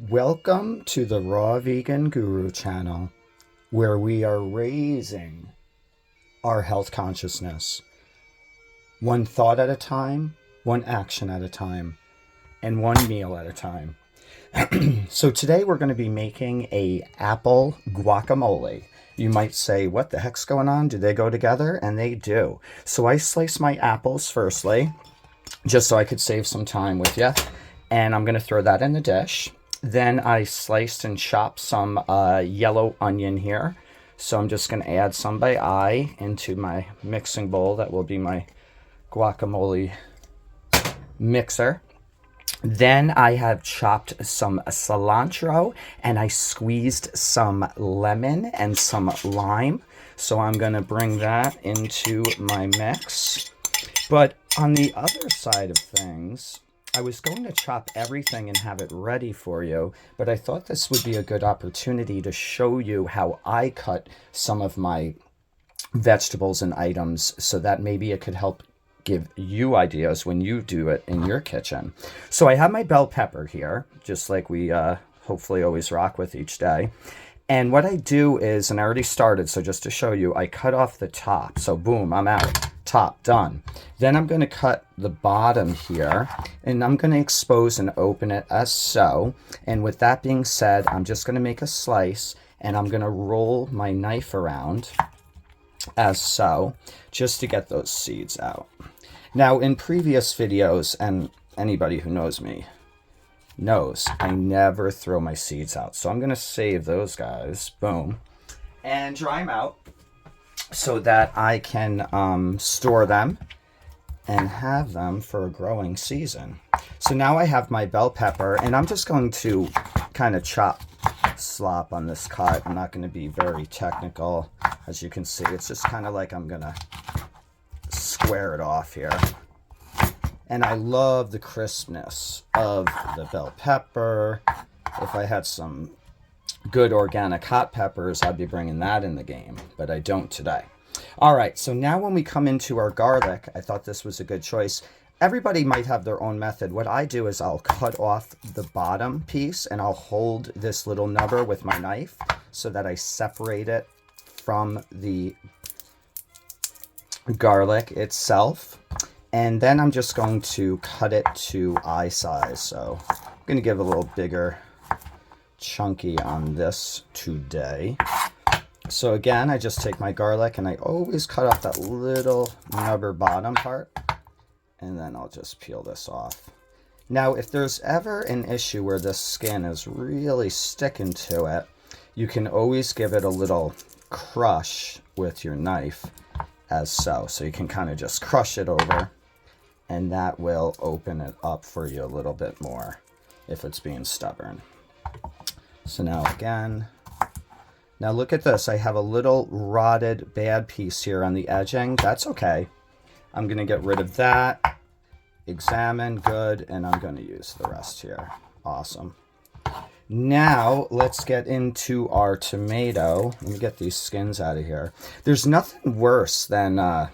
Welcome to the Raw Vegan Guru channel, where we are raising our health consciousness, one thought at a time, one action at a time, and one meal at a time. So today we're going to be making a apple guacamole. You might say, what the heck's going on? Do they go together? And they do. So I slice my apples firstly, just so I could save some time with you. And I'm going to throw that in the dish. Then I sliced and chopped some yellow onion here. So I'm just going to add some by eye into my mixing bowl. That will be my guacamole mixer. Then I have chopped some cilantro and I squeezed some lemon and some lime. So I'm going to bring that into my mix. But on the other side of things, I was going to chop everything and have it ready for you, but I thought this would be a good opportunity to show you how I cut some of my vegetables and items so that maybe it could help give you ideas when you do it in your kitchen. So I have my bell pepper here, just like we hopefully always rock with each day. And what I do is, and I already started, so just to show you, I cut off the top. So boom, I'm out. Top, done. Then I'm going to cut the bottom here, and I'm going to expose and open it as so. And with that being said, I'm just going to make a slice, and I'm going to roll my knife around as so, just to get those seeds out. Now, in previous videos, and anybody who knows me knows, I never throw my seeds out. So I'm going to save those guys, boom, and dry them out so that I can store them and have them for a growing season. So now I have my bell pepper, and I'm just going to kind of chop slop on this cut. I'm not going to be very technical. As you can see, it's just kind of like I'm going to square it off here. And I love the crispness of the bell pepper. If I had some good organic hot peppers, I'd be bringing that in the game, but I don't today. All right, so now when we come into our garlic, I thought this was a good choice. Everybody might have their own method. What I do is I'll cut off the bottom piece and I'll hold this little nubber with my knife so that I separate it from the garlic itself. And then I'm just going to cut it to eye size. So I'm going to give a little bigger chunky on this today. So again, I just take my garlic and I always cut off that little nubber bottom part. And then I'll just peel this off. Now, if there's ever an issue where this skin is really sticking to it, you can always give it a little crush with your knife as so. So you can kind of just crush it over, and that will open it up for you a little bit more if it's being stubborn. So now again, now look at this. I have a little rotted bad piece here on the edging. That's okay. I'm going to get rid of that. Examine, good, and I'm going to use the rest here. Awesome. Now let's get into our tomato. Let me get these skins out of here. There's nothing worse than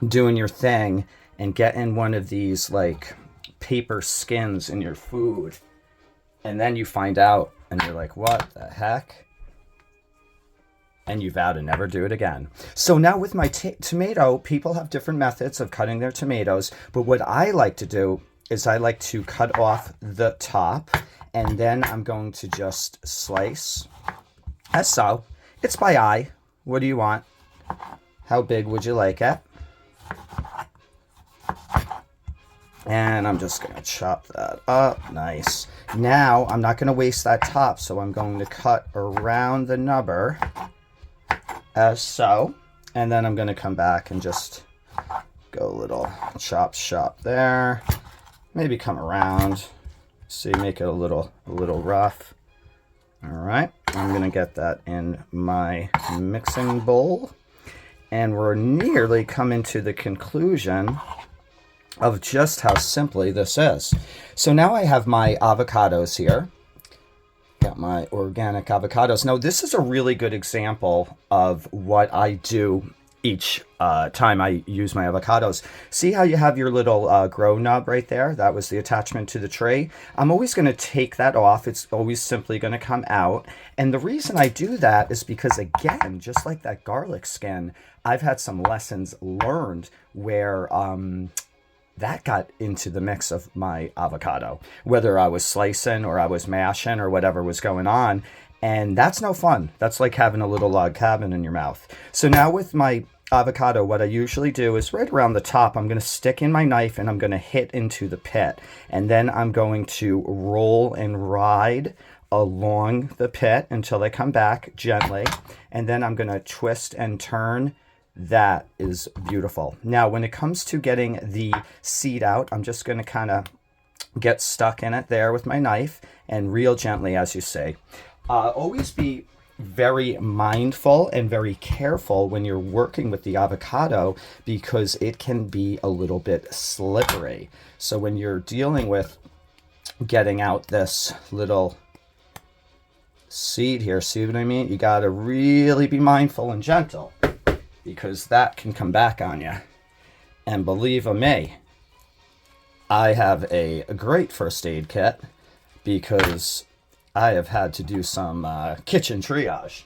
doing your thing and getting one of these like paper skins in your food, and then you find out and you're like, what the heck? And you vow to never do it again. So now with my tomato, people have different methods of cutting their tomatoes, but what I like to do is I like to cut off the top, and then I'm going to just slice as so. It's by eye. What do you want? How big would you like it? And I'm just going to chop that up. Nice. Now, I'm not going to waste that top, so I'm going to cut around the nubber as so. And then I'm going to come back and just go a little chop shop there. Maybe come around. See, make it a little rough. All right. I'm going to get that in my mixing bowl. And we're nearly coming to the conclusion of just how simply this is. So now I have my avocados here. Got my organic avocados. Now this is a really good example of what I do each time I use my avocados. See how you have your little grow nub right there? That was the attachment to the tray. I'm always going to take that off. It's always simply going to come out. And the reason I do that is because, again, just like that garlic skin, I've had some lessons learned where that got into the mix of my avocado, whether I was slicing or I was mashing or whatever was going on. And that's no fun. That's like having a little log cabin in your mouth. So now with my avocado, what I usually do is right around the top, I'm going to stick in my knife and I'm going to hit into the pit. And then I'm going to roll and ride along the pit until they come back gently. And then I'm going to twist and turn. That is beautiful. Now, when it comes to getting the seed out, I'm just going to kind of get stuck in it there with my knife and reel gently, as you say. Always be very mindful and very careful when you're working with the avocado because it can be a little bit slippery. So when you're dealing with getting out this little seed here, see what I mean? You got to really be mindful and gentle because that can come back on you. And believe me, I have a great first aid kit because I have had to do some kitchen triage.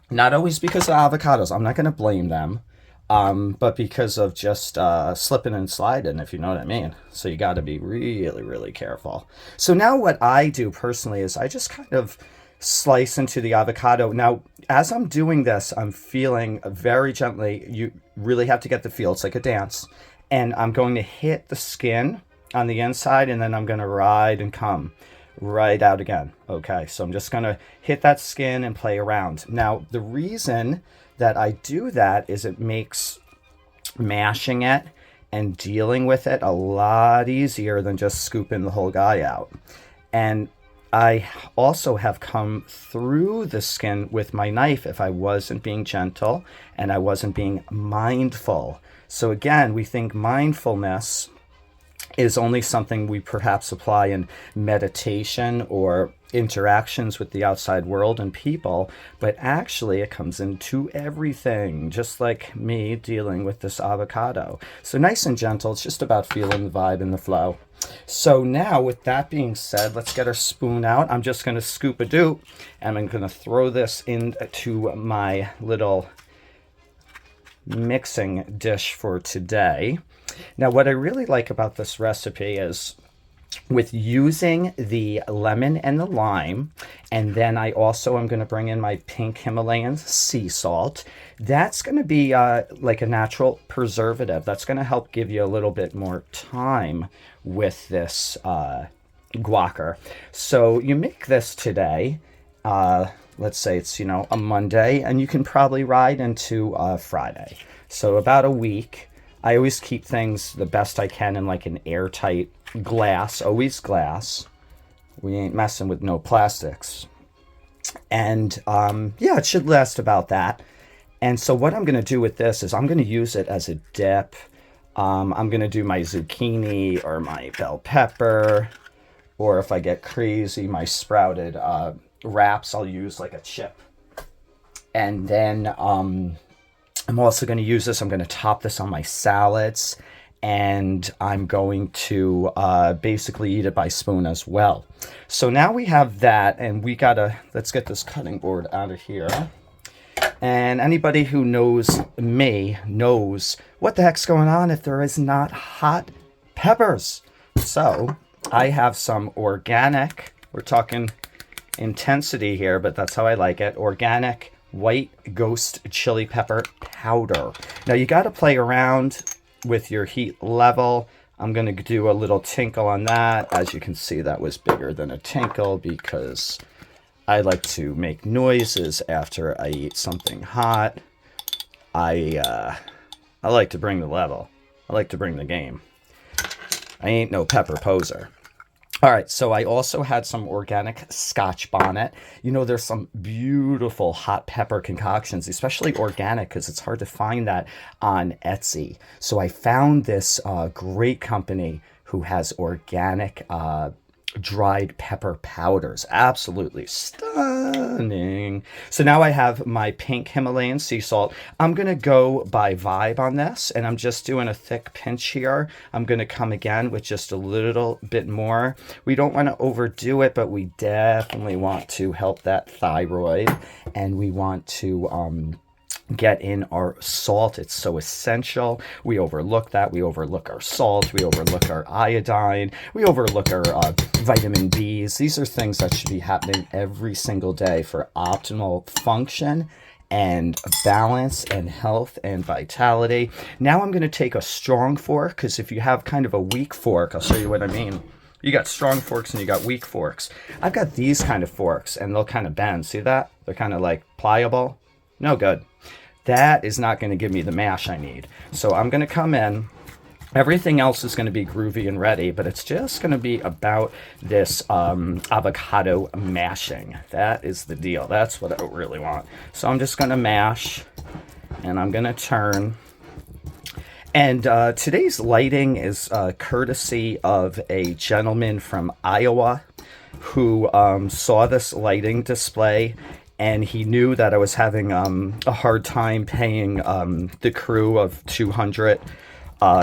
Not always because of avocados. I'm not going to blame them. But because of just slipping and sliding, if you know what I mean. So you got to be really, really careful. So now what I do personally is I just kind of slice into the avocado. Now, as I'm doing this, I'm feeling very gently. You really have to get the feel. It's like a dance. And I'm going to hit the skin on the inside, and then I'm going to ride and come right out again. Okay, so I'm just going to hit that skin and play around. Now, the reason that I do that is it makes mashing it and dealing with it a lot easier than just scooping the whole guy out. And I also have come through the skin with my knife if I wasn't being gentle and I wasn't being mindful. So again, we think mindfulness is only something we perhaps apply in meditation or interactions with the outside world and people, but actually it comes into everything, just like me dealing with this avocado. So nice and gentle, it's just about feeling the vibe and the flow. So now with that being said, let's get our spoon out. I'm just going to scoop a doop and I'm going to throw this into my little mixing dish for today. Now, what I really like about this recipe is with using the lemon and the lime, and then I also am going to bring in my pink Himalayan sea salt. That's going to be like a natural preservative. That's going to help give you a little bit more time with this guac. So you make this today. Let's say it's, a Monday, and you can probably ride into Friday. So about a week. I always keep things the best I can in like an airtight glass, always glass. We ain't messing with no plastics. And yeah, it should last about that. And so what I'm going to do with this is I'm going to use it as a dip. I'm going to do my zucchini or my bell pepper, or if I get crazy, my sprouted wraps, I'll use like a chip. And then I'm also going to use this. I'm going to top this on my salads, and I'm going to basically eat it by spoon as well. So now we have that, and let's get this cutting board out of here. And anybody who knows me knows what the heck's going on if there is not hot peppers. So I have some organic, we're talking intensity here, but that's how I like it, organic white ghost chili pepper powder. Now you got to play around with your heat level. I'm going to do a little tinkle on that. As you can see, that was bigger than a tinkle because I like to make noises after I eat something hot. I like to bring the level. I like to bring the game. I ain't no pepper poser. All right, so I also had some organic scotch bonnet. There's some beautiful hot pepper concoctions, especially organic, because it's hard to find that on Etsy. So I found this great company who has organic dried pepper powders. Absolutely stunning. So now I have my pink Himalayan sea salt. I'm going to go by vibe on this, and I'm just doing a thick pinch here. I'm going to come again with just a little bit more. We don't want to overdo it, but we definitely want to help that thyroid, and we want to get in our salt. It's so essential. We overlook that. We overlook our salt. We overlook our iodine. We overlook our vitamin Bs. These are things that should be happening every single day for optimal function and balance and health and vitality. Now I'm going to take a strong fork, because if you have kind of a weak fork, I'll show you what I mean. You got strong forks and you got weak forks. I've got these kind of forks, and they'll kind of bend. See that? They're kind of like pliable. No good. That is not going to give me the mash I need. So I'm going to come in. Everything else is going to be groovy and ready, but it's just going to be about this avocado mashing. That is the deal. That's what I really want. So I'm just going to mash, and I'm going to turn. And today's lighting is courtesy of a gentleman from Iowa who saw this lighting display, and he knew that I was having a hard time paying the crew of 200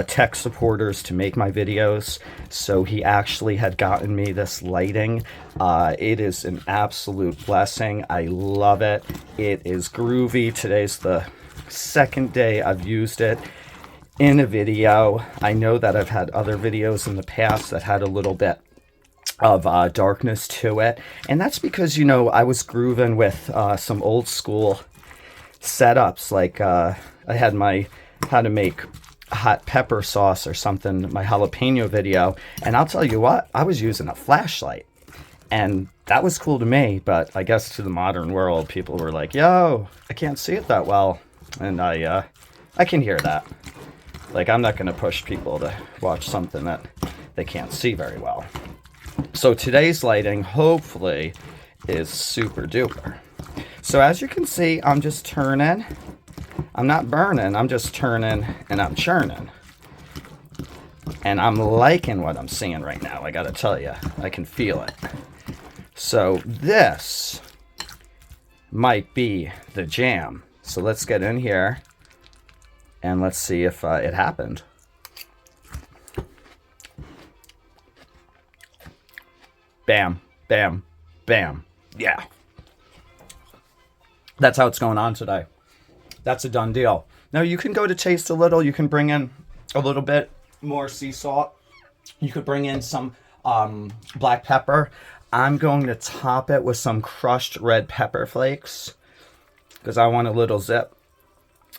tech supporters to make my videos. So he actually had gotten me this lighting. It is an absolute blessing. I love it. It is groovy. Today's the second day I've used it in a video. I know that I've had other videos in the past that had a little bit of darkness to it, and that's because, you know, I was grooving with some old school setups, like I had my how to make hot pepper sauce or something, my jalapeno video, and I'll tell you what, I was using a flashlight, and that was cool to me, but I guess to the modern world, people were like, yo, I can't see it that well, and I can hear that. Like, I'm not going to push people to watch something that they can't see very well. So today's lighting, hopefully, is super duper. So as you can see, I'm just turning. I'm not burning, I'm just turning and I'm churning. And I'm liking what I'm seeing right now, I gotta tell you. I can feel it. So this might be the jam. So let's get in here and let's see if it happened. Bam, bam, bam. Yeah. That's how it's going on today. That's a done deal. Now you can go to taste a little. You can bring in a little bit more sea salt. You could bring in some black pepper. I'm going to top it with some crushed red pepper flakes because I want a little zip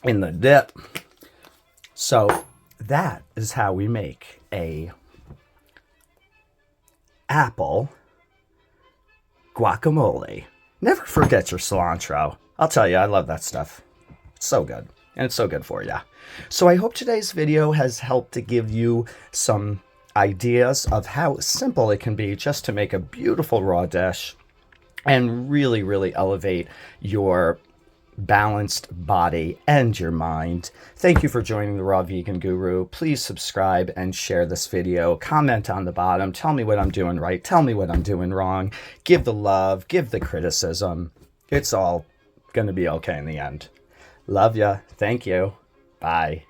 in the dip. So that is how we make a apple guacamole. Never forget your cilantro. I'll tell you, I love that stuff. It's so good. And it's so good for you. So I hope today's video has helped to give you some ideas of how simple it can be just to make a beautiful raw dish and really, really elevate your balanced body and your mind. Thank you for joining the Raw Vegan Guru. Please subscribe and share this video. Comment on the bottom. Tell me what I'm doing right. Tell me what I'm doing wrong. Give the love. Give the criticism. It's all going to be okay in the end. Love ya. Thank you. Bye.